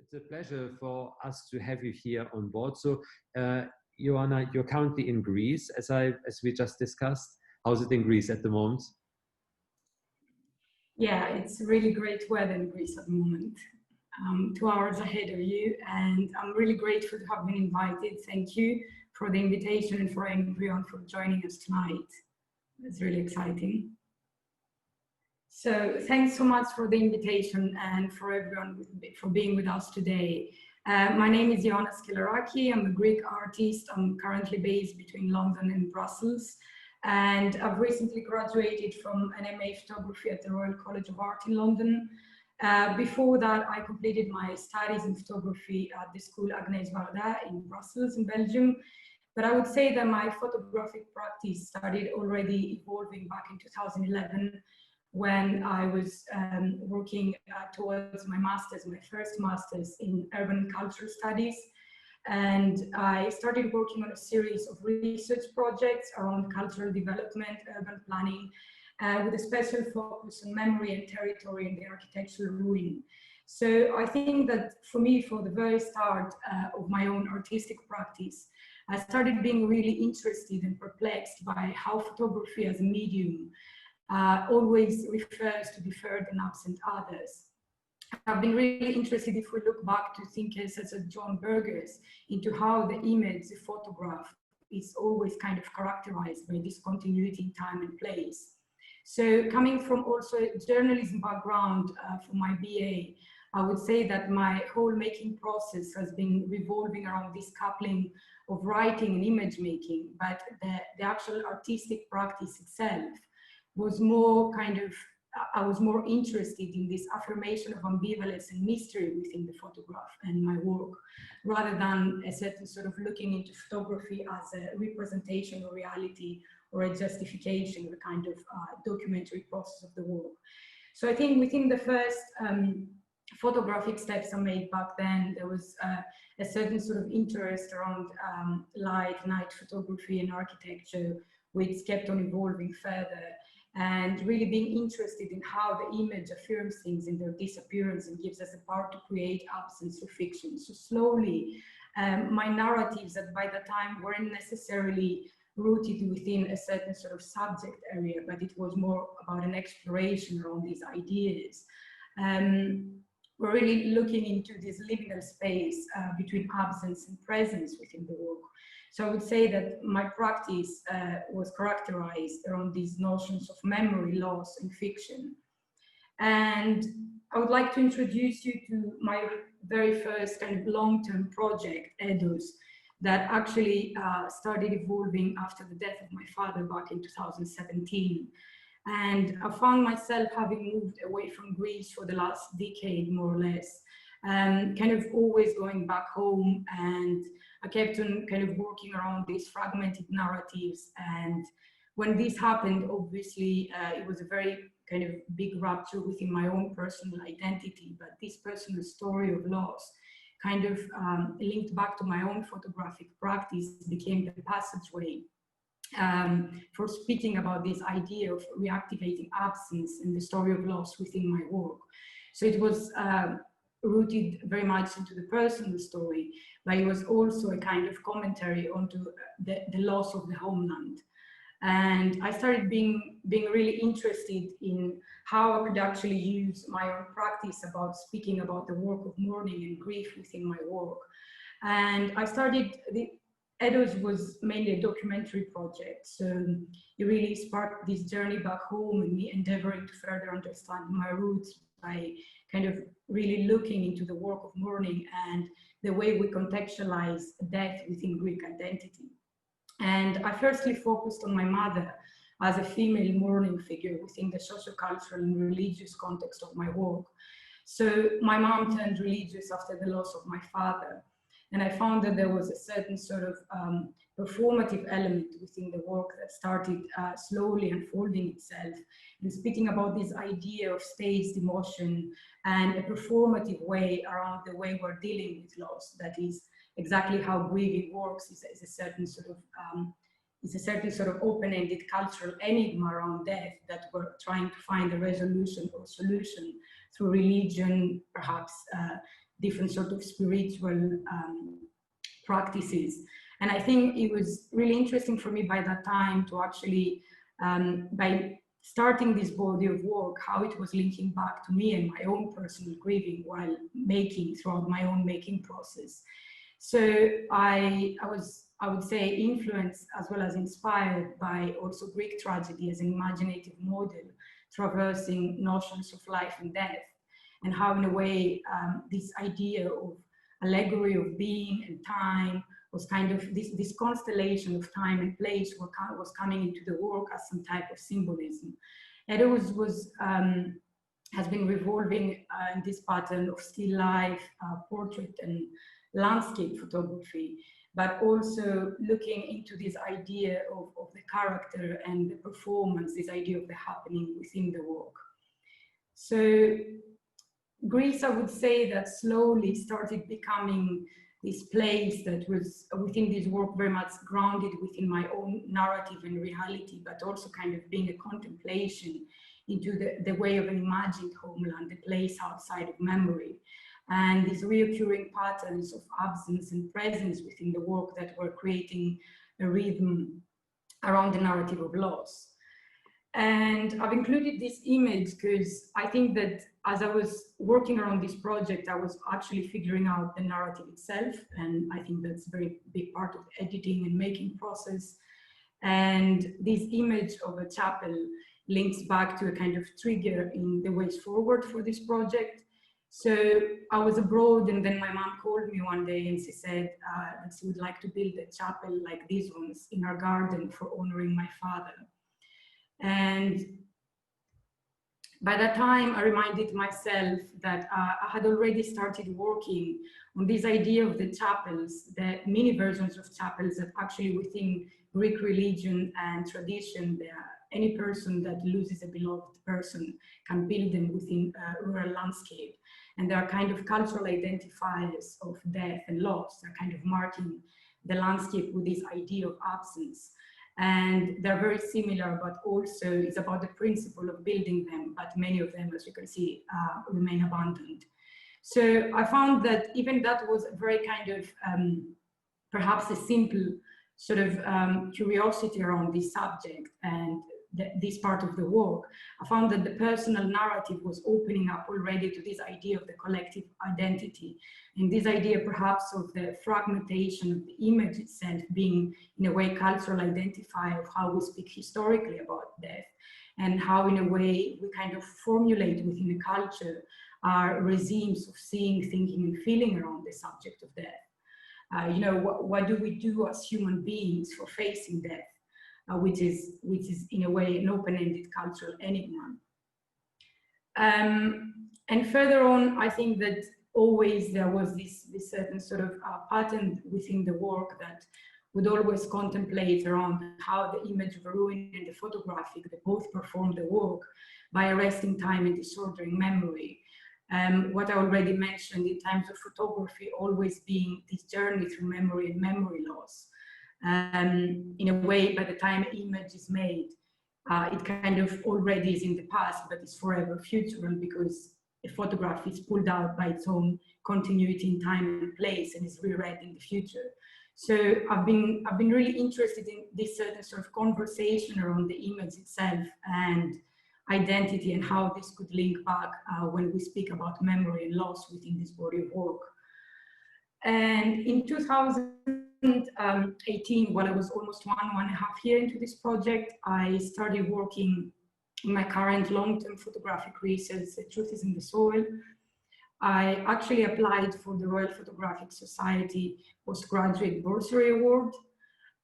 It's a pleasure for us to have you here on board. So, Ioanna, you're currently in Greece, as we just discussed. How's it in Greece at the moment? Yeah, it's really great weather in Greece at the moment. 2 hours ahead of you, and I'm really grateful to have been invited. Thank you for the invitation and for everyone for joining us tonight. It's really exciting. So thanks so much for the invitation and for everyone for being with us today. My name is Ioanna Sakellaraki. I'm a Greek artist. I'm currently based between London and Brussels. And I've recently graduated from an MA photography at the Royal College of Art in London. Before that, I completed my studies in photography at the school Agnès Varda in Brussels, in Belgium. But I would say that my photographic practice started already evolving back in 2011 when I was working towards my master's, my first master's in urban and cultural studies. And I started working on a series of research projects around cultural development, urban planning, with a special focus on memory and territory and the architectural ruin. So I think that for me, for the very start of my own artistic practice, I started being really interested and perplexed by how photography as a medium always refers to deferred and absent others. I've been really interested, if we look back to thinkers such as John Burgers, into how the image, the photograph, is always kind of characterized by discontinuity in time and place. So coming from also a journalism background for my BA, I would say that my whole making process has been revolving around this coupling of writing and image making, but the actual artistic practice itself was more kind of, I was more interested in this affirmation of ambivalence and mystery within the photograph and my work, rather than a certain sort of looking into photography as a representation of reality or a justification of a kind of documentary process of the work. So I think within the first photographic steps I made back then, there was a certain sort of interest around light, night photography and architecture, which kept on evolving further, and really being interested in how the image affirms things in their disappearance and gives us the power to create absence through fiction. So slowly, my narratives that by the time weren't necessarily rooted within a certain sort of subject area, but it was more about an exploration around these ideas. We're really looking into this liminal space between absence and presence within the work. So I would say that my practice was characterized around these notions of memory, loss, and fiction. And I would like to introduce you to my very first kind of long-term project, Edos, that actually started evolving after the death of my father back in 2017. And I found myself having moved away from Greece for the last decade, more or less, kind of always going back home, and I kept on kind of working around these fragmented narratives. And when this happened, obviously, it was a very kind of big rupture within my own personal identity, but this personal story of loss kind of linked back to my own photographic practice became the passageway for speaking about this idea of reactivating absence and the story of loss within my work. So it was rooted very much into the personal story, but it was also a kind of commentary onto the loss of the homeland. And I started being really interested in how I could actually use my own practice about speaking about the work of mourning and grief within my work. And I started, Edos was mainly a documentary project, so it really sparked this journey back home and me endeavoring to further understand my roots by kind of really looking into the work of mourning and the way we contextualize death within Greek identity. And I firstly focused on my mother as a female mourning figure within the socio-cultural and religious context of my work. So my mom turned religious after the loss of my father. And I found that there was a certain sort of performative element within the work that started slowly unfolding itself and speaking about this idea of staged emotion and a performative way around the way we're dealing with loss. That is exactly how grieving works, is a certain sort of open-ended cultural enigma around death that we're trying to find a resolution or solution through religion, perhaps different sort of spiritual practices. And I think it was really interesting for me by that time to actually, by starting this body of work, how it was linking back to me and my own personal grieving while making, throughout my own making process. So I would say, influenced as well as inspired by also Greek tragedy as an imaginative model, traversing notions of life and death, and how in a way this idea of allegory of being and time was kind of this constellation of time and place was coming into the work as some type of symbolism. Edos has been revolving in this pattern of still life, portrait and landscape photography, but also looking into this idea of the character and the performance, this idea of the happening within the work. So Greece, I would say, that slowly started becoming this place that was within this work very much grounded within my own narrative and reality, but also kind of being a contemplation into the way of an imagined homeland, the place outside of memory, and these reoccurring patterns of absence and presence within the work that were creating a rhythm around the narrative of loss. And I've included this image because I think that as I was working around this project, I was actually figuring out the narrative itself. And I think that's a very big part of the editing and making process. And this image of a chapel links back to a kind of trigger in the ways forward for this project. So I was abroad, and then my mom called me one day and she said that she would like to build a chapel like these ones in our garden for honoring my father. And by that time, I reminded myself that I had already started working on this idea of the chapels, the mini versions of chapels that actually within Greek religion and tradition, any person that loses a beloved person can build them within a rural landscape. And they are kind of cultural identifiers of death and loss. They're kind of marking the landscape with this idea of absence. And they're very similar, but also it's about the principle of building them, but many of them, as you can see, remain abandoned. So I found that even that was a very kind of, perhaps a simple sort of curiosity around this subject and this part of the work. I found that the personal narrative was opening up already to this idea of the collective identity, and this idea perhaps of the fragmentation of the image itself being in a way cultural identifier of how we speak historically about death, and how in a way we kind of formulate within the culture our regimes of seeing, thinking and feeling around the subject of death. You know, what do we do as human beings for facing death? Which is in a way an open-ended cultural enigma. And further on, I think that always there was this certain sort of pattern within the work that would always contemplate around how the image of a ruin and the photographic, they both perform the work by arresting time and disordering memory. What I already mentioned in terms of photography always being this journey through memory and memory loss. In a way, by the time an image is made, it kind of already is in the past, but it's forever futural because a photograph is pulled out by its own continuity in time and place and is reread in the future. So I've been really interested in this certain sort of conversation around the image itself and identity and how this could link back when we speak about memory and loss within this body of work. And in 2018, while I was almost one and a half year into this project, I started working in my current long-term photographic research, The Truth is in the Soil. I actually applied for the Royal Photographic Society Postgraduate Bursary Award,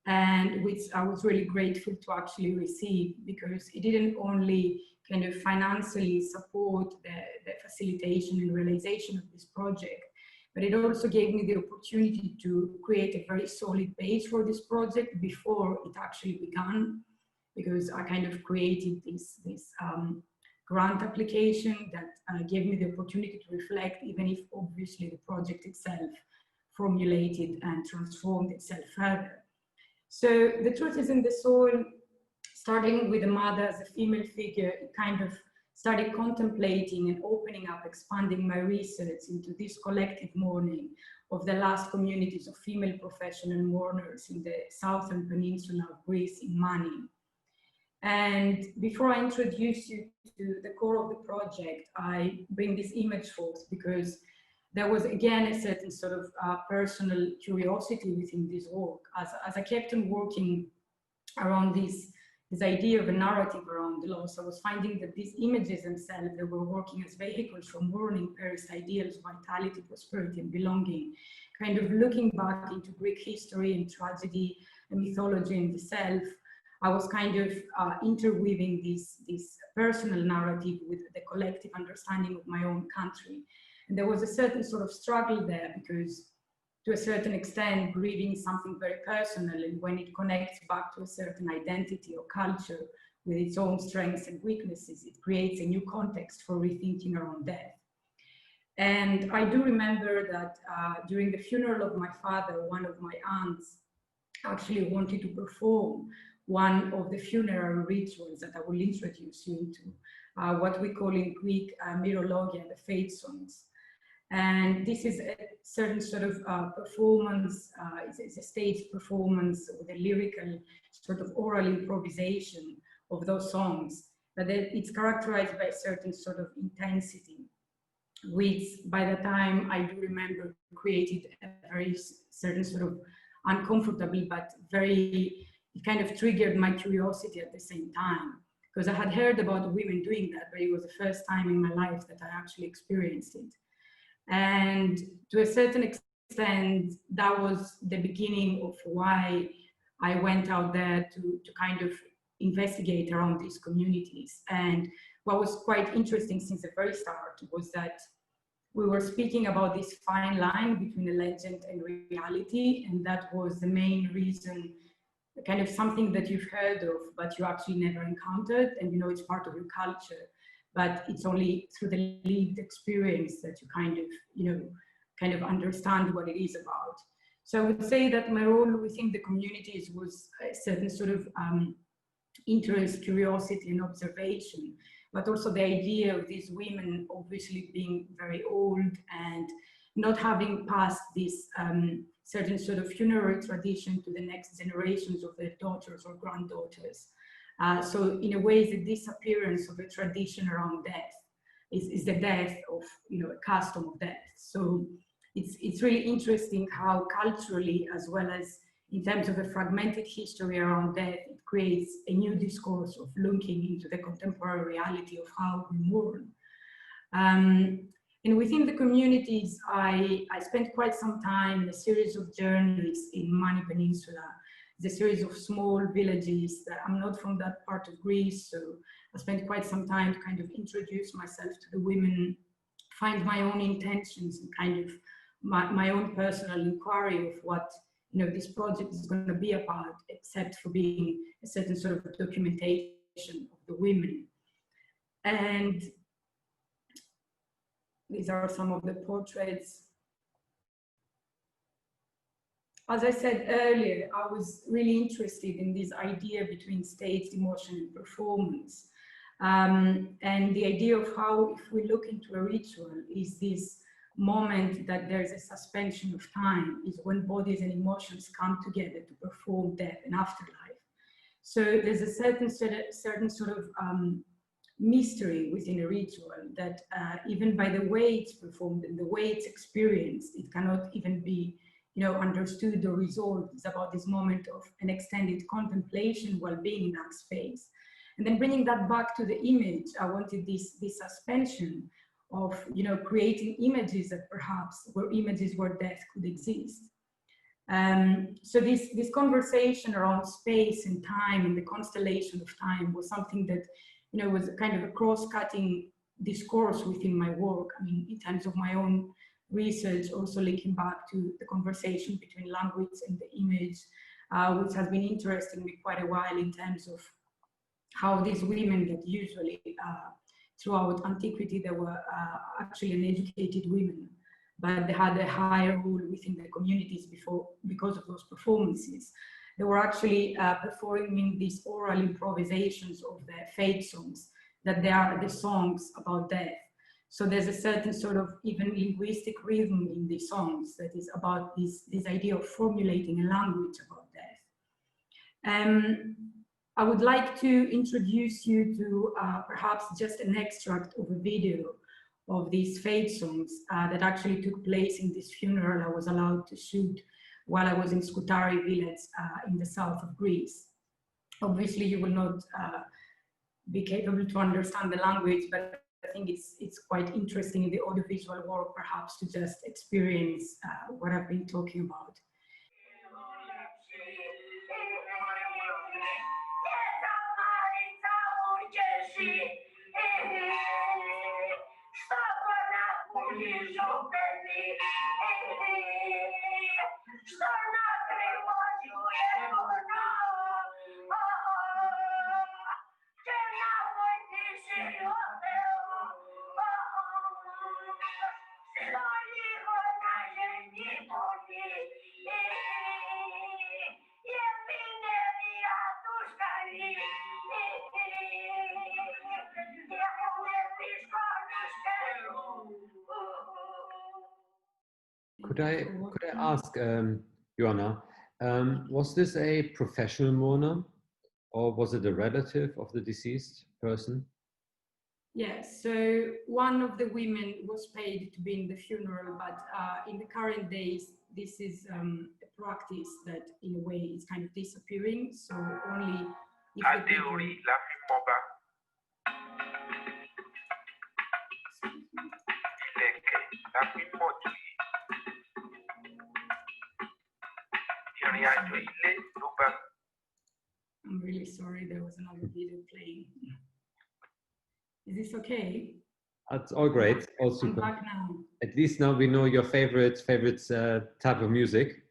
and which I was really grateful to actually receive, because it didn't only kind of financially support the facilitation and realization of this project, but it also gave me the opportunity to create a very solid base for this project before it actually began, because I kind of created this grant application that gave me the opportunity to reflect, even if obviously the project itself formulated and transformed itself further. So The Truth is in the Soil, starting with the mother as a female figure, it kind of started contemplating and opening up, expanding my research into this collective mourning of the last communities of female professional mourners in the southern peninsula of Greece in Mourning. And before I introduce you to the core of the project, I bring this image forth because there was again a certain sort of personal curiosity within this work. As I kept on working around this idea of a narrative around the loss, I was finding that these images themselves, they were working as vehicles for mourning Paris ideals, vitality, prosperity, and belonging, kind of looking back into Greek history and tragedy and mythology and the self. I was kind of interweaving this personal narrative with the collective understanding of my own country. And there was a certain sort of struggle there because to a certain extent, grieving is something very personal, and when it connects back to a certain identity or culture with its own strengths and weaknesses, it creates a new context for rethinking around death. And I do remember that during the funeral of my father, one of my aunts actually wanted to perform one of the funerary rituals that I will introduce you into, what we call in Greek Myrologia, the fate songs. And this is a certain sort of performance, it's a stage performance with a lyrical sort of oral improvisation of those songs, but it's characterized by a certain sort of intensity, which by the time I do remember created a very certain sort of uncomfortable, but very, it kind of triggered my curiosity at the same time, because I had heard about women doing that, but it was the first time in my life that I actually experienced it. And to a certain extent, that was the beginning of why I went out there to kind of investigate around these communities. And what was quite interesting since the very start was that we were speaking about this fine line between a legend and reality, and that was the main reason, kind of something that you've heard of, but you actually never encountered, and you know it's part of your culture, but it's only through the lived experience that you kind of understand what it is about. So I would say that my role within the communities was a certain sort of interest, curiosity, and observation, but also the idea of these women obviously being very old and not having passed this certain sort of funerary tradition to the next generations of their daughters or granddaughters. So in a way, the disappearance of a tradition around death is the death of, a custom of death. So it's really interesting how culturally, as well as in terms of a fragmented history around death, it creates a new discourse of looking into the contemporary reality of how we mourn. And within the communities, I spent quite some time in a series of journeys in Mani Peninsula, the series of small villages that I'm not from that part of Greece, so I spent quite some time to kind of introduce myself to the women, find my own intentions and kind of my own personal inquiry of what this project is going to be about, except for being a certain sort of documentation of the women. And these are some of the portraits. As I said earlier, I was really interested in this idea between staged emotion and performance. And the idea of how, if we look into a ritual, is this moment that there's a suspension of time, is when bodies and emotions come together to perform death and afterlife. So there's a certain sort of mystery within a ritual that even by the way it's performed and the way it's experienced, it cannot even be understood or resolved. It's about this moment of an extended contemplation while being in that space. And then bringing that back to the image, I wanted this suspension of creating images that perhaps were images where death could exist. So this conversation around space and time and the constellation of time was something that was kind of a cross-cutting discourse within my work. I mean, in terms of my own research, also linking back to the conversation between language and the image, which has been interesting me quite a while in terms of how these women that usually throughout antiquity they were actually uneducated women, but they had a higher role within the communities because of those performances. They were actually performing these oral improvisations of their fate songs that they are the songs about death. So there's a certain sort of even linguistic rhythm in the songs that is about this idea of formulating a language about death. I would like to introduce you to perhaps just an extract of a video of these fate songs that actually took place in this funeral I was allowed to shoot while I was in Skoutari village in the south of Greece. Obviously, you will not be capable to understand the language, but I think it's quite interesting in the audiovisual work, perhaps, to just experience what I've been talking about. Could I ask, Ioanna, was this a professional mourner, or was it a relative of the deceased person? Yes, so one of the women was paid to be in the funeral, but in the current days, this is a practice that in a way is kind of disappearing. So only if the people... I'm really sorry, there was another video playing. Is this okay? That's all great, all super. I'm back now. At least now we know your favorite type of music.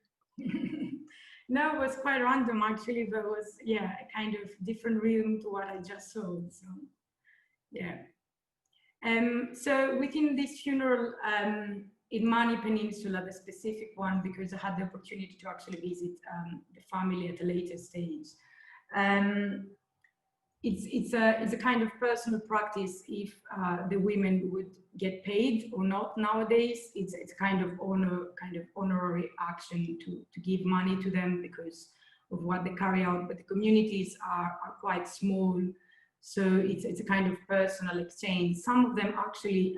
No, it was quite random actually. There was, yeah, a kind of different rhythm to what I just saw. So, yeah. So within this funeral in Mani Peninsula, the specific one, because I had the opportunity to actually visit the family at a later stage. It's a kind of personal practice if the women would get paid or not nowadays. It's kind of honorary action to give money to them because of what they carry out, but the communities are quite small, so it's a kind of personal exchange. Some of them actually,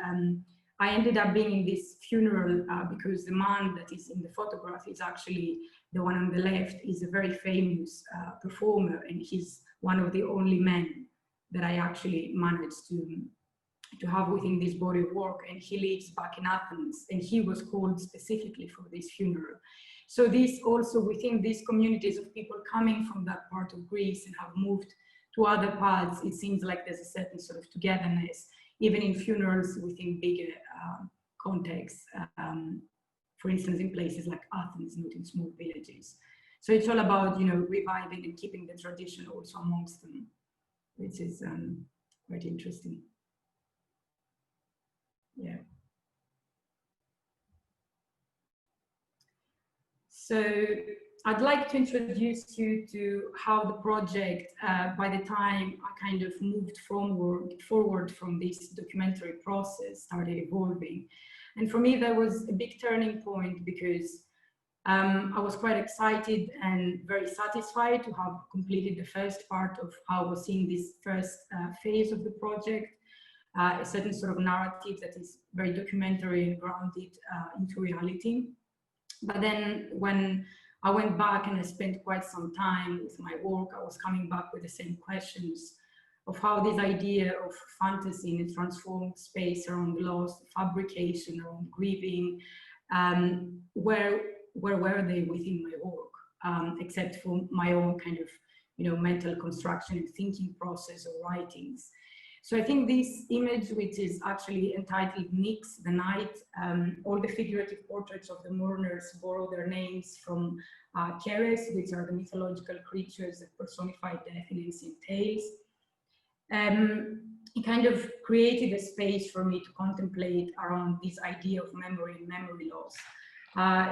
I ended up being in this funeral because the man that is in the photograph is actually the one on the left, is a very famous performer, and he's one of the only men that I actually managed to have within this body of work, and he lives back in Athens, and he was called specifically for this funeral. So this also within these communities of people coming from that part of Greece and have moved to other parts, it seems like there's a certain sort of togetherness, even in funerals within bigger contexts, for instance, in places like Athens, not in small villages. So it's all about, you know, reviving and keeping the tradition also amongst them, which is quite interesting. Yeah. So I'd like to introduce you to how the project, by the time I kind of moved forward from this documentary process, started evolving. And for me, that was a big turning point because I was quite excited and very satisfied to have completed the first part of how I was seeing this first phase of the project, a certain sort of narrative that is very documentary and grounded into reality. But then when I went back and I spent quite some time with my work, I was coming back with the same questions of how this idea of fantasy in a transformed space around loss, fabrication, around grieving, where were they within my work, except for my own kind of, you know, mental construction and thinking process or writings. So I think this image, which is actually entitled Nix, the Night, all the figurative portraits of the mourners borrow their names from Keres, which are the mythological creatures that personify death in ancient tales. It kind of created a space for me to contemplate around this idea of memory and memory loss.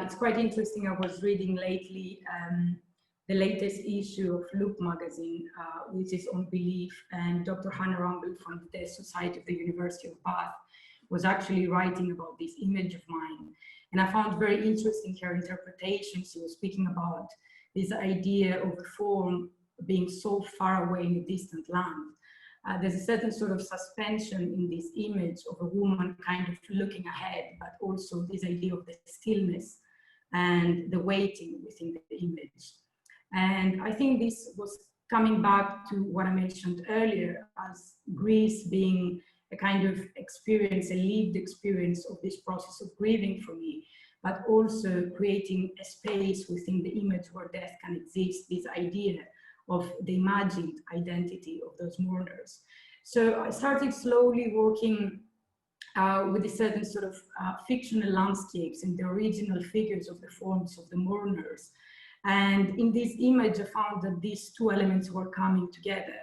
It's quite interesting. I was reading lately the latest issue of Loop magazine, which is on belief, and Dr. Hannah Rumble from the Deaf Society of the University of Bath was actually writing about this image of mine. And I found very interesting her interpretation. She was speaking about this idea of a form being so far away in a distant land. There's a certain sort of suspension in this image of a woman kind of looking ahead, but also this idea of the stillness and the waiting within the image. And I think this was coming back to what I mentioned earlier as Greece being a kind of experience, a lived experience of this process of grieving for me, but also creating a space within the image where death can exist, this idea of the imagined identity of those mourners. So I started slowly working with a certain sort of fictional landscapes and the original figures of the forms of the mourners. And in this image, I found that these two elements were coming together.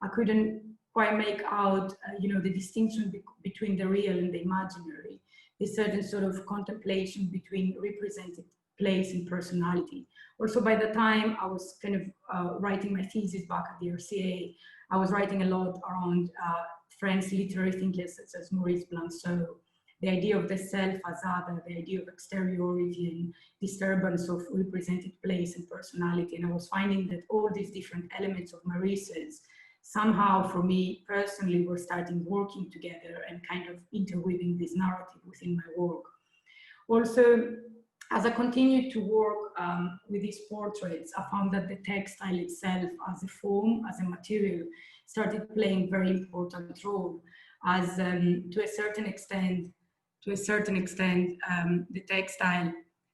I couldn't quite make out, the distinction between the real and the imaginary. This certain sort of contemplation between represented place and personality. Also, by the time I was kind of writing my thesis back at the RCA, I was writing a lot around French literary thinkers such as Maurice Blanceau, the idea of the self as other, the idea of exteriority and disturbance of represented place and personality. And I was finding that all these different elements of my research somehow, for me personally, were starting working together and kind of interweaving this narrative within my work. Also, as I continued to work with these portraits, I found that the textile itself as a form, as a material, started playing a very important role, as to a certain extent, the textile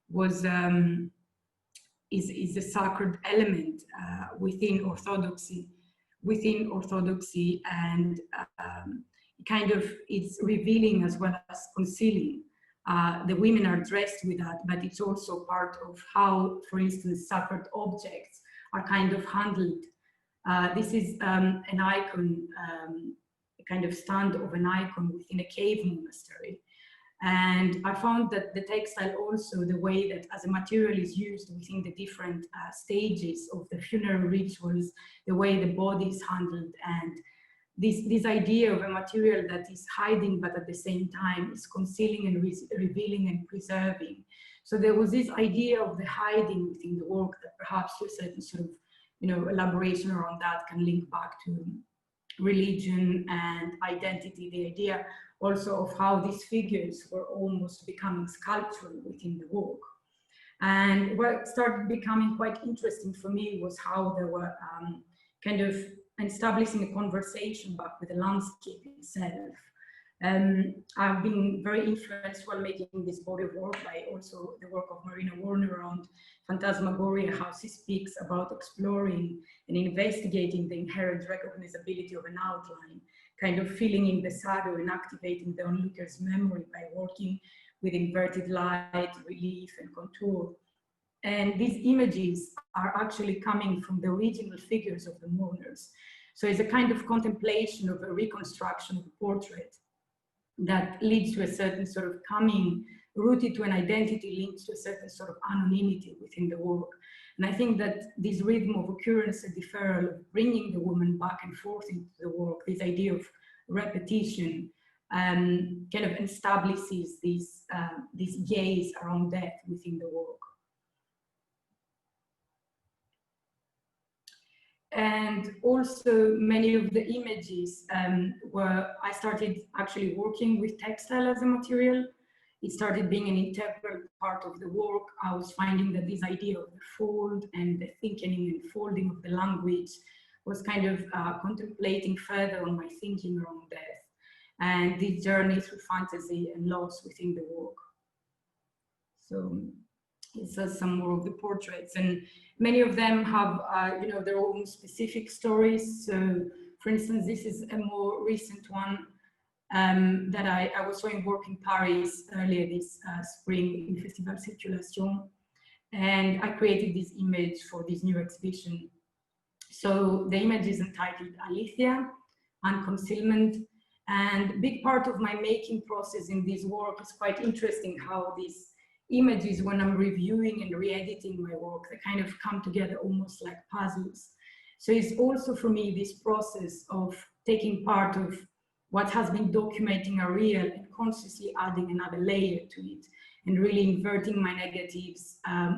was is a sacred element within orthodoxy, and kind of it's revealing as well as concealing. The women are dressed with that, but it's also part of how, for instance, sacred objects are kind of handled. This is an icon, a kind of stand of an icon within a cave monastery. And I found that the textile also, the way that as a material is used within the different stages of the funeral rituals, the way the body is handled, and this idea of a material that is hiding, but at the same time is concealing and revealing and preserving. So there was this idea of the hiding within the work that perhaps to a certain sort of, elaboration around that can link back to religion and identity, the idea also of how these figures were almost becoming sculptural within the work. And what started becoming quite interesting for me was how there were kind of establishing a conversation back with the landscape itself. I've been very influenced while making this body of work by also the work of Marina Warner around phantasmagoria, how she speaks about exploring and investigating the inherent recognizability of an outline, kind of filling in the shadow and activating the onlooker's memory by working with inverted light, relief, and contour. And these images are actually coming from the original figures of the mourners. So it's a kind of contemplation of a reconstruction of a portrait that leads to a certain sort of coming, rooted to an identity, linked to a certain sort of anonymity within the work. And I think that this rhythm of occurrence and deferral, of bringing the woman back and forth into the work, this idea of repetition, kind of establishes this gaze around death within the work. And also many of the images where I started actually working with textile as a material. It started being an integral part of the work. I was finding that this idea of the fold and the thickening and folding of the language was kind of contemplating further on my thinking around death and this journey through fantasy and loss within the work. So it says some more of the portraits, and many of them have their own specific stories. So for instance, this is a more recent one that I was showing work in Paris earlier this spring in Festival Circulation, and I created this image for this new exhibition. So the image is entitled Alethea and Concealment, and a big part of my making process in this work is quite interesting, how this images when I'm reviewing and re-editing my work, they kind of come together almost like puzzles. So it's also for me this process of taking part of what has been documenting a real and consciously adding another layer to it and really inverting my negatives.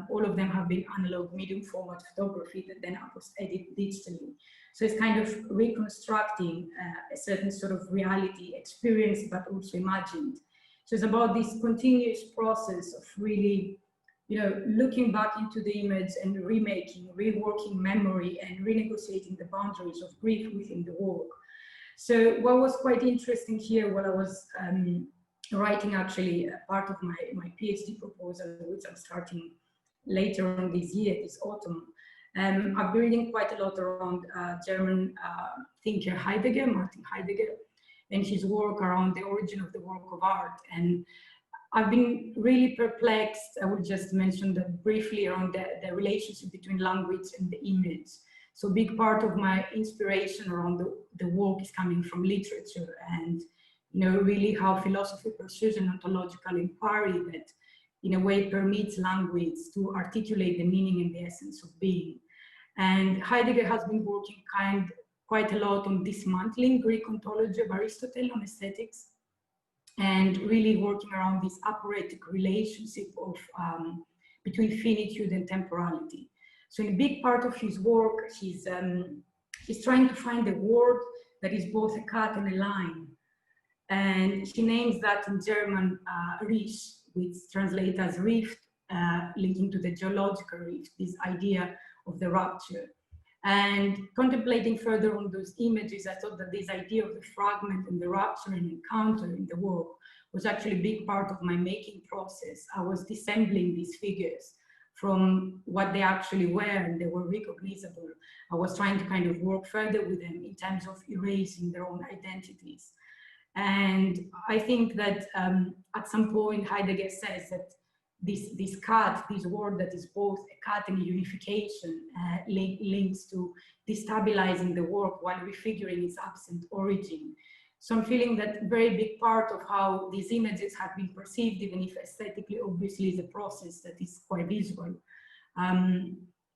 All of them have been analog medium format photography that then I was edited digitally. So it's kind of reconstructing a certain sort of reality experience, but also imagined. So it's about this continuous process of really, looking back into the image and remaking, reworking memory and renegotiating the boundaries of grief within the work. So what was quite interesting here while I was writing actually a part of my PhD proposal, which I'm starting later on this year, this autumn, I've been reading quite a lot around German thinker Heidegger, Martin Heidegger, and his work around the origin of the work of art. And I've been really perplexed. I will just mention that briefly around the relationship between language and the image. So a big part of my inspiration around the work is coming from literature and, really how philosophy pursues an ontological inquiry that in a way permits language to articulate the meaning and the essence of being. And Heidegger has been working quite a lot on dismantling Greek ontology of Aristotle on aesthetics and really working around this aporetic relationship of between finitude and temporality. So in a big part of his work, he's trying to find a word that is both a cut and a line. And he names that in German Risch, which translates as rift, linking to the geological rift, this idea of the rupture. And contemplating further on those images, I thought that this idea of the fragment and the rupture and encounter in the work was actually a big part of my making process. I was dissembling these figures from what they actually were, and they were recognizable. I was trying to kind of work further with them in terms of erasing their own identities. And I think that at some point Heidegger says that this cut, this word that is both a cut and a unification, links to destabilizing the work while refiguring its absent origin. So I'm feeling that very big part of how these images have been perceived, even if aesthetically obviously is a process that is quite visual,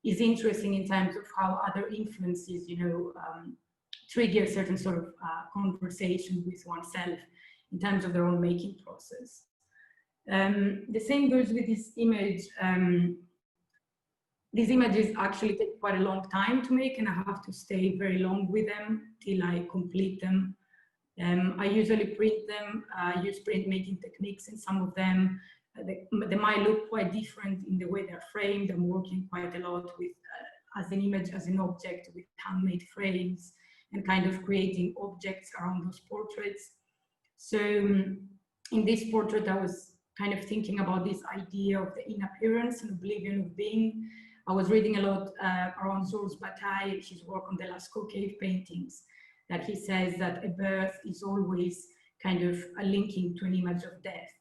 is interesting in terms of how other influences, trigger certain sort of conversation with oneself in terms of their own making process. The same goes with this image. These images actually take quite a long time to make, and I have to stay very long with them till I complete them. I usually print them, use printmaking techniques in some of them. They might look quite different in the way they're framed. I'm working quite a lot with, as an image, as an object, with handmade frames and kind of creating objects around those portraits. So in this portrait, I was kind of thinking about this idea of the inappearance and oblivion of being. I was reading a lot around Georges Bataille, his work on the Lascaux cave paintings, that he says that a birth is always kind of a linking to an image of death.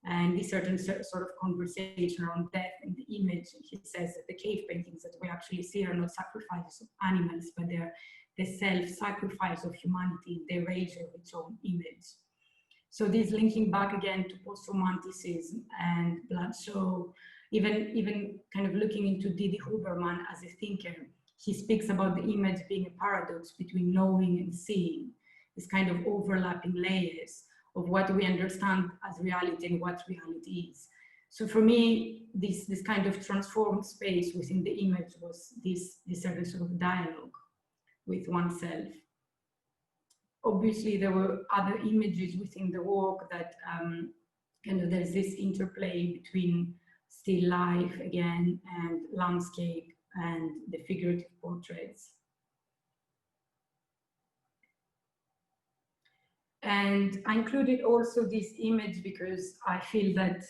And this certain sort of conversation around death and the image. He says that the cave paintings that we actually see are not sacrifices of animals, but they're the self-sacrifice of humanity, the erasure of its own image. So this linking back again to post-romanticism and Blanchot, even kind of looking into Didi Huberman as a thinker, he speaks about the image being a paradox between knowing and seeing, this kind of overlapping layers of what we understand as reality and what reality is. So for me, this kind of transformed space within the image was this certain sort of dialogue with oneself. Obviously, there were other images within the work that kind of there's this interplay between still life again and landscape and the figurative portraits. And I included also this image because I feel that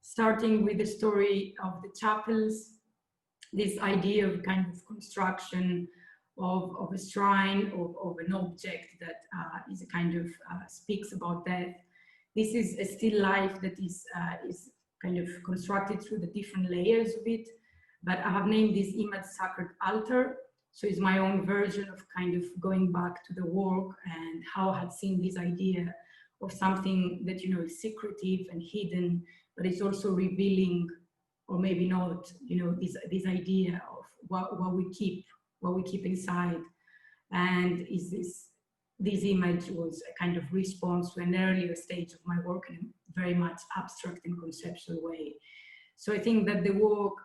starting with the story of the chapels, this idea of kind of construction of a shrine, of an object that is a kind of speaks about death. This is a still life that is kind of constructed through the different layers of it. But I have named this image Sacred Altar. So it's my own version of kind of going back to the work and how I had seen this idea of something that, you know, is secretive and hidden, but it's also revealing, or maybe not, you know, this idea of what we keep inside. And is this image was a kind of response to an earlier stage of my work in a very much abstract and conceptual way. So I think that the work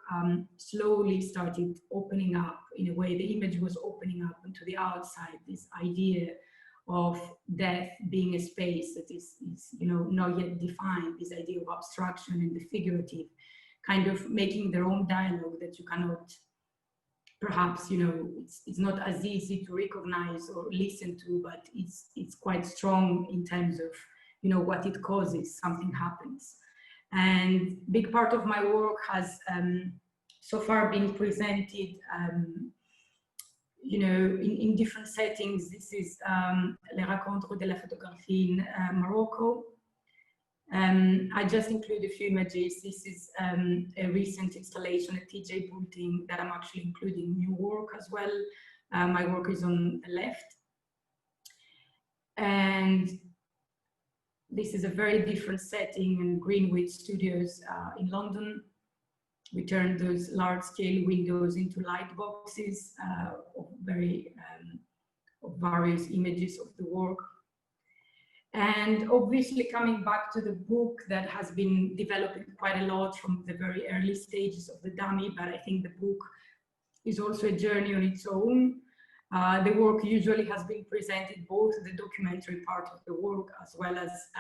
slowly started opening up in a way. The image was opening up into the outside, this idea of death being a space that is you know, not yet defined, this idea of abstraction and the figurative, kind of making their own dialogue that you cannot, perhaps, you know, it's not as easy to recognize or listen to, but it's quite strong in terms of, you know, what it causes. Something happens. And big part of my work has so far been presented, you know, in different settings. This is Les Rencontres de la Photographie in Morocco. I just include a few images. This is a recent installation at TJ Bulting that I'm actually including new work as well. My work is on the left. And this is a very different setting in Greenwich Studios in London. We turned those large-scale windows into light boxes of various images of the work. And obviously, coming back to the book that has been developing quite a lot from the very early stages of the dummy, but I think the book is also a journey on its own. The work usually has been presented, both the documentary part of the work as well as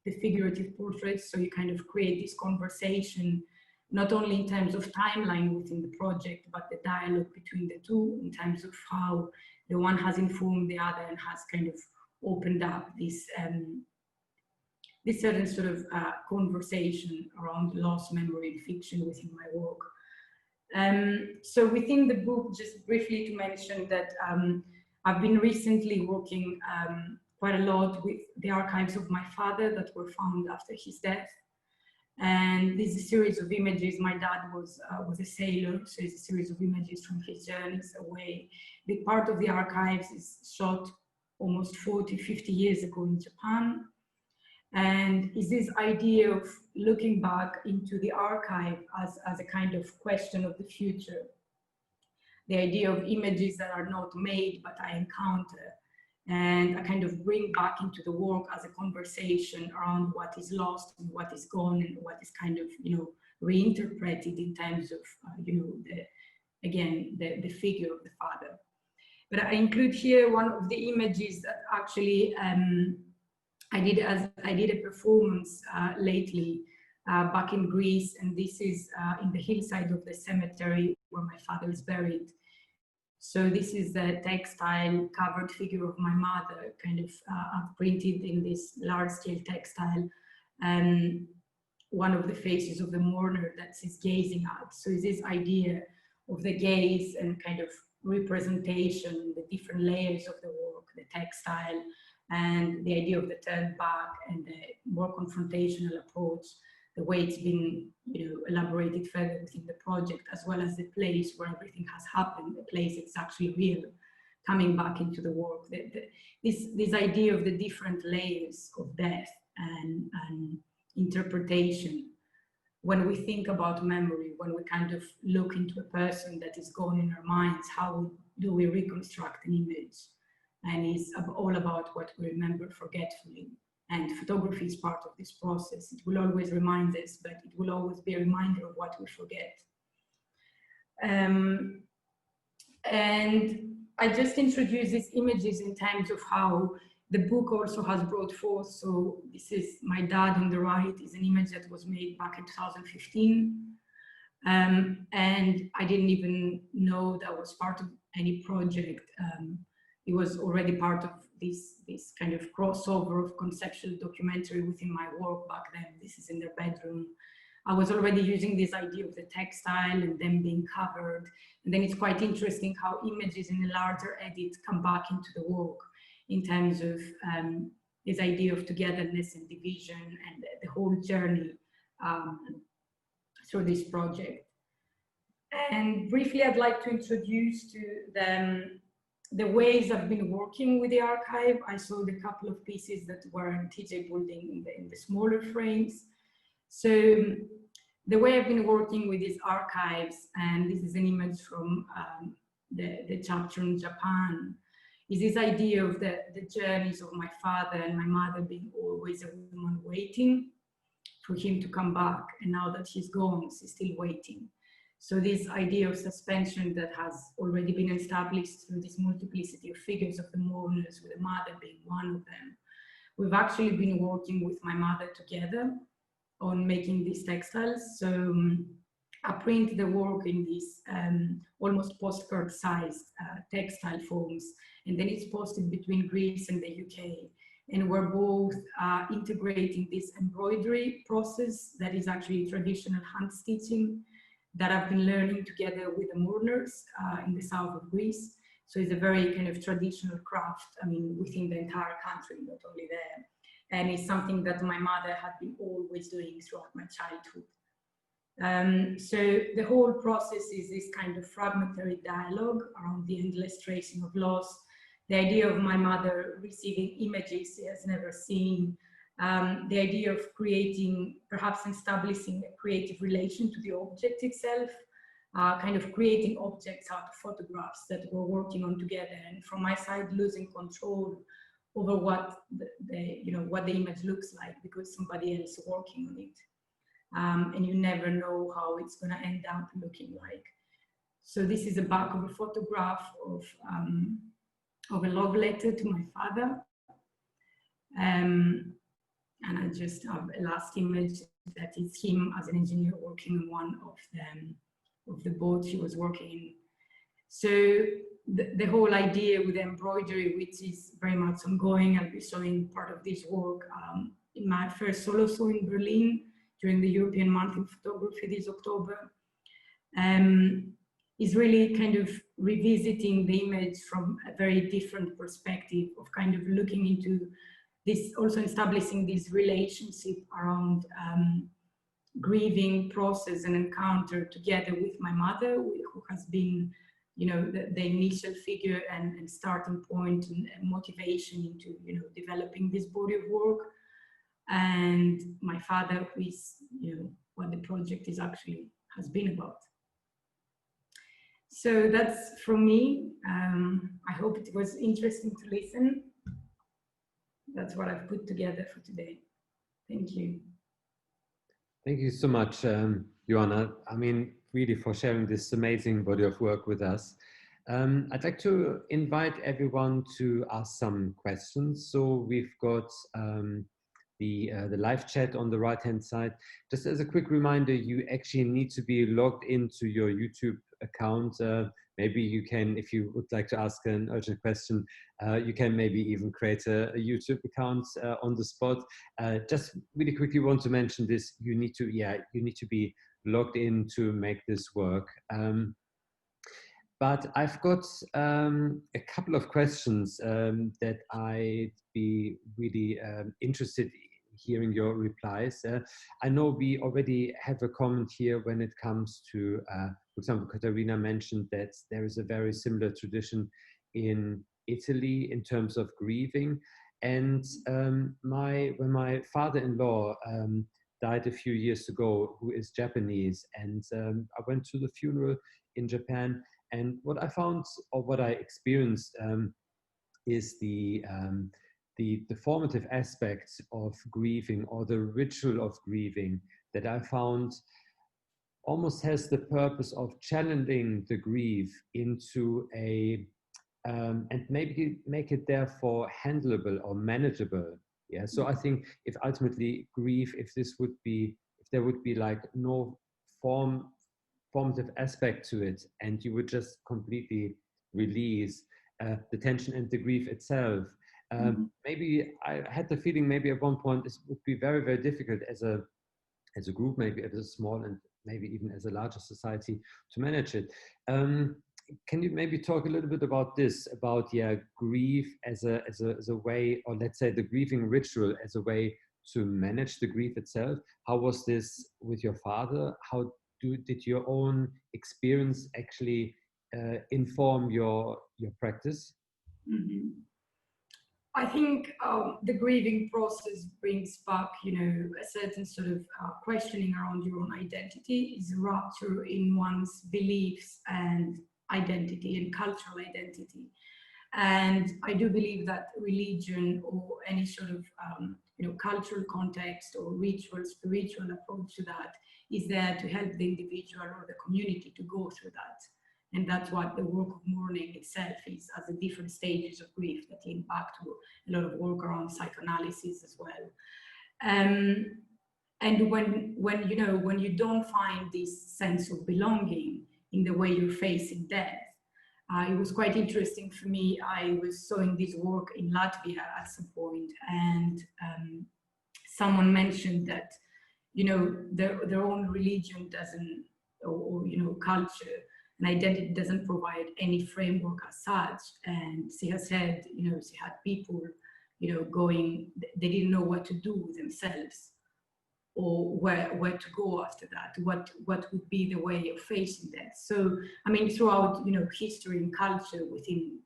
the figurative portraits. So you kind of create this conversation, not only in terms of timeline within the project, but the dialogue between the two in terms of how the one has informed the other and has kind of opened up this certain sort of conversation around lost memory and fiction within my work. So within the book, just briefly to mention that I've been recently working quite a lot with the archives of my father that were found after his death. And this is a series of images. My dad was a sailor, so it's a series of images from his journeys away. Big part of the archives is shot almost 40, 50 years ago in Japan. And is this idea of looking back into the archive as a kind of question of the future. The idea of images that are not made, but I encounter. And I kind of bring back into the work as a conversation around what is lost and what is gone and what is kind of, you know, reinterpreted in terms of, you know, the figure of the father. But I include here one of the images that actually I did a performance lately back in Greece, and this is in the hillside of the cemetery where my father is buried. So this is the textile covered figure of my mother, kind of printed in this large-scale textile, and one of the faces of the mourner that she's gazing at. So it's this idea of the gaze and kind of representation, the different layers of the work, the textile, and the idea of the turn back and the more confrontational approach, the way it's been, you know, elaborated further within the project, as well as the place where everything has happened, the place that's actually real, coming back into the work. This idea of the different layers of death and interpretation. When we think about memory, when we kind of look into a person that is gone in our minds, how do we reconstruct an image? And it's all about what we remember forgetfully. And photography is part of this process. It will always remind us, but it will always be a reminder of what we forget. And I just introduced these images in terms of how the book also has brought forth. So this is my dad on the right, is an image that was made back in 2015. And I didn't even know that was part of any project. It was already part of this kind of crossover of conceptual documentary within my work back then. This is in their bedroom. I was already using this idea of the textile and them being covered. And then it's quite interesting how images in a larger edit come back into the work in terms of this idea of togetherness and division and the whole journey through this project. And briefly, I'd like to introduce to them the ways I've been working with the archive, I sold a couple of pieces that were in TJ Building in the smaller frames. So the way I've been working with these archives, and this is an image from the chapter in Japan, is this idea of the journeys of my father and my mother being always a woman waiting for him to come back. And now that he's gone, she's still waiting. So this idea of suspension that has already been established through this multiplicity of figures of the mourners, with the mother being one of them. We've actually been working with my mother together on making these textiles. So I print the work in these almost postcard-sized textile forms, and then it's posted between Greece and the UK. And we're both integrating this embroidery process that is actually traditional hand stitching that I've been learning together with the mourners in the south of Greece. So it's a very kind of traditional craft, I mean, within the entire country, not only there. And it's something that my mother had been always doing throughout my childhood. So the whole process is this kind of fragmentary dialogue around the endless tracing of loss, the idea of my mother receiving images she has never seen, the idea of creating, perhaps establishing a creative relation to the object itself, kind of creating objects out of photographs that we're working on together, and from my side losing control over what what the image looks like, because somebody else is working on it, and you never know how it's going to end up looking like. So this is the back of a photograph of a love letter to my father. And I just have a last image that is him as an engineer working on one of the boats he was working in. So the whole idea with embroidery, which is very much ongoing, I'll be showing part of this work in my first solo show in Berlin during the European Month in Photography this October, is really kind of revisiting the image from a very different perspective of kind of looking into this, also establishing this relationship around grieving process and encounter together with my mother, who has been, the initial figure and starting point and motivation into, developing this body of work, and my father, who is, what the project is actually has been about. So that's from me. I hope it was interesting to listen. That's what I've put together for today. Thank you. Thank you so much, Ioanna. I mean, really for sharing this amazing body of work with us. I'd like to invite everyone to ask some questions. So we've got the live chat on the right-hand side. Just as a quick reminder, you actually need to be logged into your YouTube account. Maybe you can, if you would like to ask an urgent question, you can maybe even create a YouTube account on the spot. Just really quickly want to mention this, you need to be logged in to make this work. But I've got a couple of questions that I'd be really interested in hearing your replies. I know we already have a comment here when it comes to, for example, Katerina mentioned that there is a very similar tradition in Italy in terms of grieving. And when my father-in-law died a few years ago, who is Japanese, and I went to the funeral in Japan, and what I found, or what I experienced, is the formative aspects of grieving, or the ritual of grieving, that I found almost has the purpose of channeling the grief into a, and maybe make it therefore handleable or manageable. Yeah, so I think if ultimately grief, if there would be like no formative aspect to it, and you would just completely release the tension and the grief itself. Maybe I had the feeling maybe at one point this would be very, very difficult as a group, maybe as a small and maybe even as a larger society, to manage it. Can you maybe talk a little bit about this, about grief as a way, or let's say the grieving ritual as a way to manage the grief itself? How was this with your father? How did your own experience actually inform your practice? Mhm. I think the grieving process brings back, a certain sort of questioning around your own identity, is rupture in one's beliefs and identity and cultural identity. And I do believe that religion or any sort of, cultural context or ritual, spiritual approach to that is there to help the individual or the community to go through that. And that's what the work of mourning itself is, as the different stages of grief that link back to a lot of work around psychoanalysis as well. And when you don't find this sense of belonging in the way you're facing death, it was quite interesting for me. I was showing this work in Latvia at some point, and someone mentioned that, their own religion doesn't, or culture and identity doesn't provide any framework as such. And she has said, she had people, going, they didn't know what to do with themselves, or where to go after that, what would be the way of facing that. So, I mean, throughout, history and culture within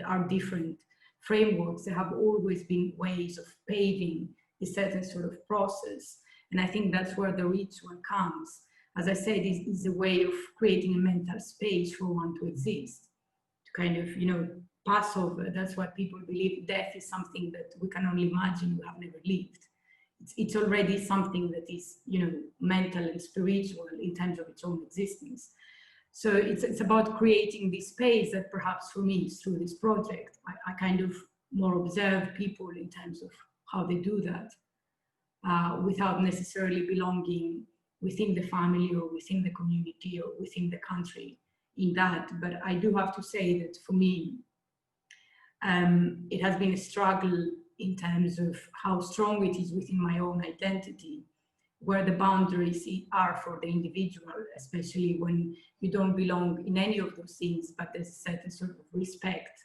our different frameworks, there have always been ways of paving a certain sort of process. And I think that's where the ritual comes. As I said, is a way of creating a mental space for one to exist, to kind of, pass over. That's what people believe. Death is something that we can only imagine, we have never lived. It's already something that is, mental and spiritual in terms of its own existence. So it's about creating this space that perhaps for me, through this project, I kind of more observe people in terms of how they do that, without necessarily belonging within the family or within the community or within the country in that. But I do have to say that for me, it has been a struggle in terms of how strong it is within my own identity, where the boundaries are for the individual, especially when you don't belong in any of those things, but there's a certain sort of respect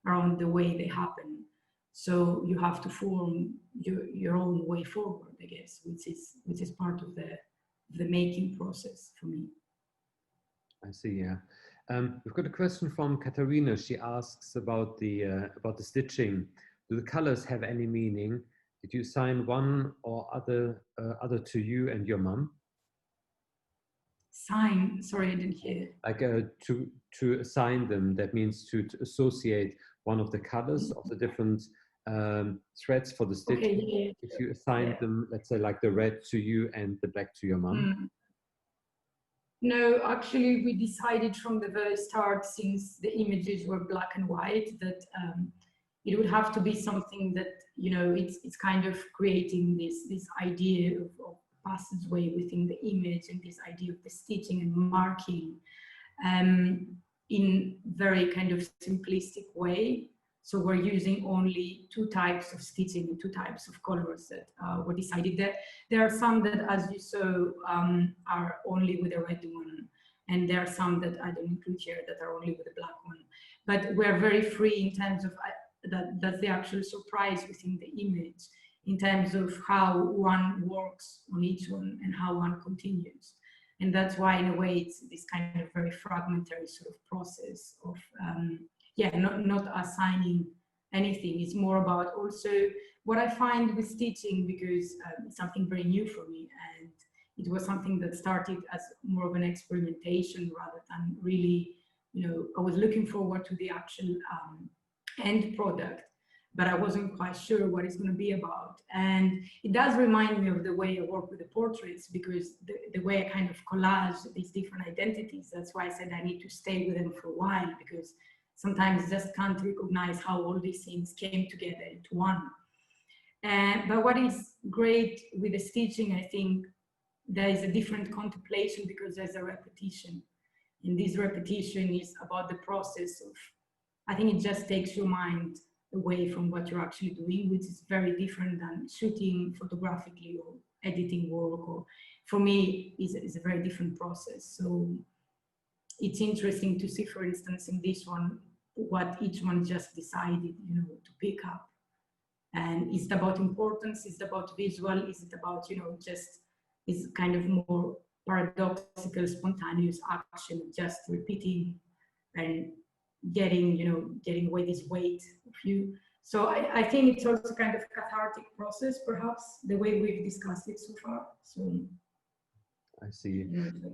around the way they happen. So you have to form your own way forward, I guess, which is part of the making process for me. I see. Yeah, we've got a question from Katarina. She asks about the stitching. Do the colors have any meaning? Did you assign one or other to you and your mum? Sign? Sorry, I didn't hear. Like to assign them. That means to associate one of the colors of the different threads for the stitching. Okay, yeah, if you assign them, let's say, like the red to you and the black to your mum. No, actually, we decided from the very start, since the images were black and white, that it would have to be something that, it's kind of creating this idea of passageway within the image, and this idea of the stitching and marking in very kind of simplistic way. So we're using only 2 types of stitching and 2 types of colors that were decided there. There are some that, as you saw, are only with a red one, and there are some that I don't include here that are only with a black one. But we're very free in terms of that's the actual surprise within the image, in terms of how one works on each one and how one continues. And that's why, in a way, it's this kind of very fragmentary sort of process of not assigning anything. It's more about also what I find with stitching, because it's something very new for me, and it was something that started as more of an experimentation rather than really, I was looking forward to the actual end product, but I wasn't quite sure what it's going to be about. And it does remind me of the way I work with the portraits, because the way I kind of collage these different identities, that's why I said I need to stay with them for a while, because sometimes just can't recognize how all these things came together into one. But what is great with the stitching, I think there is a different contemplation, because there's a repetition. And this repetition is about the process of, I think it just takes your mind away from what you're actually doing, which is very different than shooting photographically or editing work, or for me is a very different process. So it's interesting to see, for instance, in this one, what each one just decided, to pick up. And is it about importance? Is it about visual? Is it about, just is kind of more paradoxical, spontaneous action, just repeating and getting away this weight of you. So I think it's also kind of cathartic process, perhaps, the way we've discussed it so far. So I see.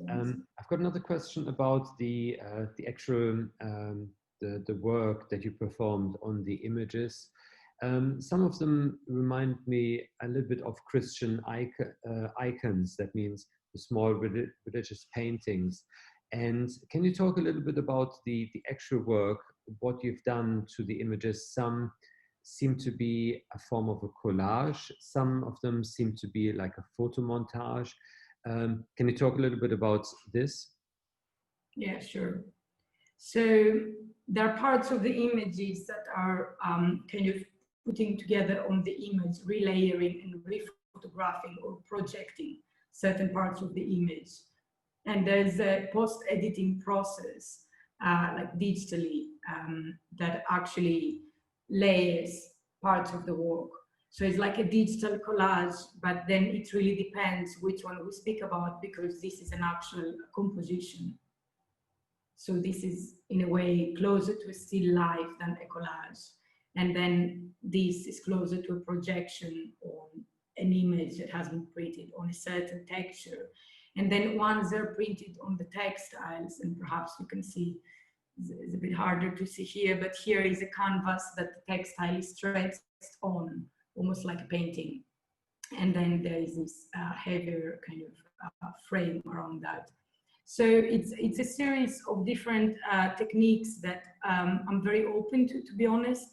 I've got another question about the actual the work that you performed on the images. Some of them remind me a little bit of Christian icons. That means the small religious paintings. And can you talk a little bit about the actual work, what you've done to the images? Some seem to be a form of a collage. Some of them seem to be like a photo montage. Can you talk a little bit about this? Yeah, sure. So there are parts of the images that are kind of putting together on the image, relayering and rephotographing or projecting certain parts of the image. And there's a post-editing process, like digitally, that actually layers parts of the work. So it's like a digital collage, but then it really depends which one we speak about, because this is an actual composition. So this is, in a way, closer to a still life than a collage. And then this is closer to a projection on an image that has been printed on a certain texture. And then once they're printed on the textiles, and perhaps you can see, it's a bit harder to see here, but here is a canvas that the textile is stretched on, almost like a painting. And then there is this heavier kind of frame around that. So it's a series of different techniques that I'm very open to be honest.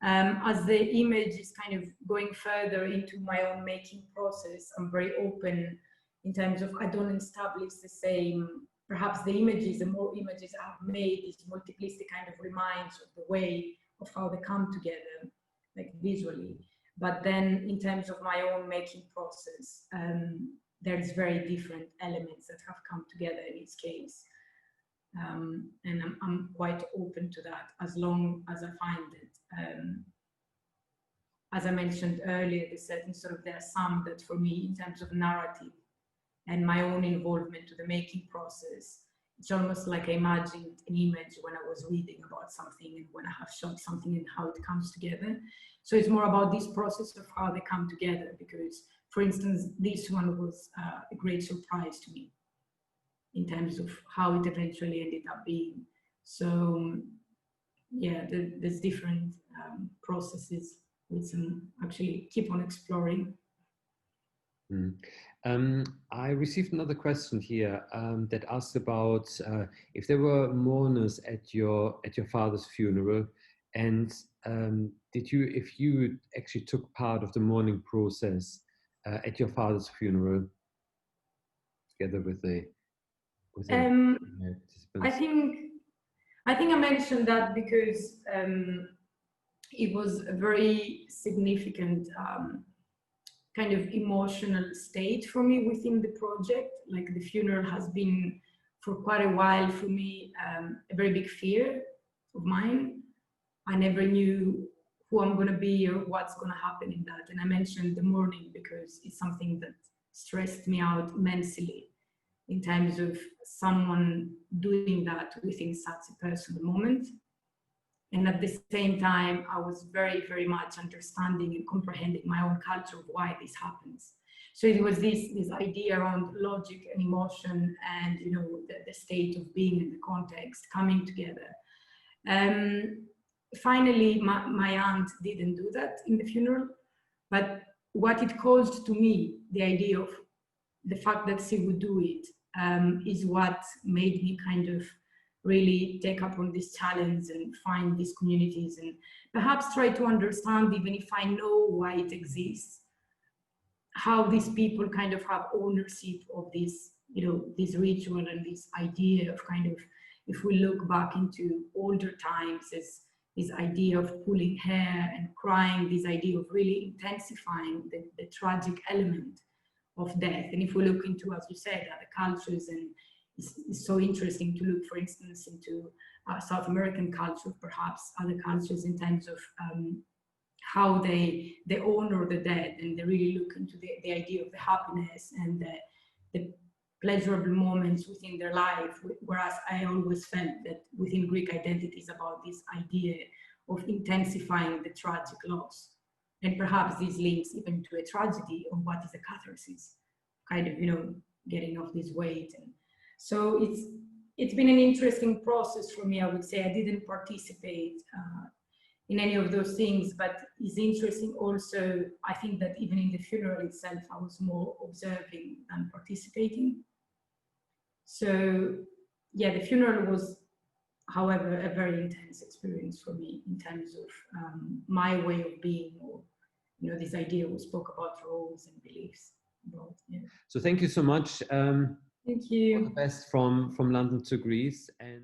As the image is kind of going further into my own making process, I'm very open in terms of, I don't establish the same, perhaps the images, the more images I've made, this multiplicity kind of reminds of the way of how they come together, like visually. But then in terms of my own making process, there's very different elements that have come together in each case. And I'm quite open to that as long as I find it. As I mentioned earlier, there are some that for me, in terms of narrative and my own involvement to the making process, it's almost like I imagined an image when I was reading about something and when I have shot something and how it comes together. So it's more about this process of how they come together, because, for instance, this one was a great surprise to me in terms of how it eventually ended up being. So yeah, there's different processes which actually keep on exploring. I received another question here that asks about if there were mourners at your father's funeral, and if you actually took part of the mourning process at your father's funeral together with the participants. I think I mentioned that because it was a very significant kind of emotional state for me within the project. Like, the funeral has been for quite a while for me a very big fear of mine. I never knew who I'm going to be or what's going to happen in that. And I mentioned the mourning because it's something that stressed me out immensely in terms of someone doing that within such a personal moment. And at the same time, I was very, very much understanding and comprehending my own culture of why this happens. So it was this idea around logic and emotion and, you know, the state of being in the context coming together. Finally, my aunt didn't do that in the funeral, but what it caused to me, the idea of the fact that she would do it, is what made me kind of really take up on this challenge and find these communities and perhaps try to understand, even if I know why it exists, how these people kind of have ownership of this, you know, this ritual and this idea of kind of, if we look back into older times, as this idea of pulling hair and crying, this idea of really intensifying the tragic element of death. And if we look into, as you said, other cultures, and it's so interesting to look, for instance, into South American culture, perhaps other cultures, in terms of how they honor the dead, and they really look into the idea of the happiness and the pleasurable moments within their life, whereas I always felt that within Greek identity is about this idea of intensifying the tragic loss. And perhaps this links even to a tragedy of what is a catharsis, kind of, getting off this weight. And so it's been an interesting process for me, I would say. I didn't participate in any of those things, but it's interesting also, I think that even in the funeral itself, I was more observing than participating. So yeah, the funeral was, however, a very intense experience for me in terms of my way of being, or this idea we spoke about roles and beliefs. So thank you so much. Thank you. All the best from London to Greece. And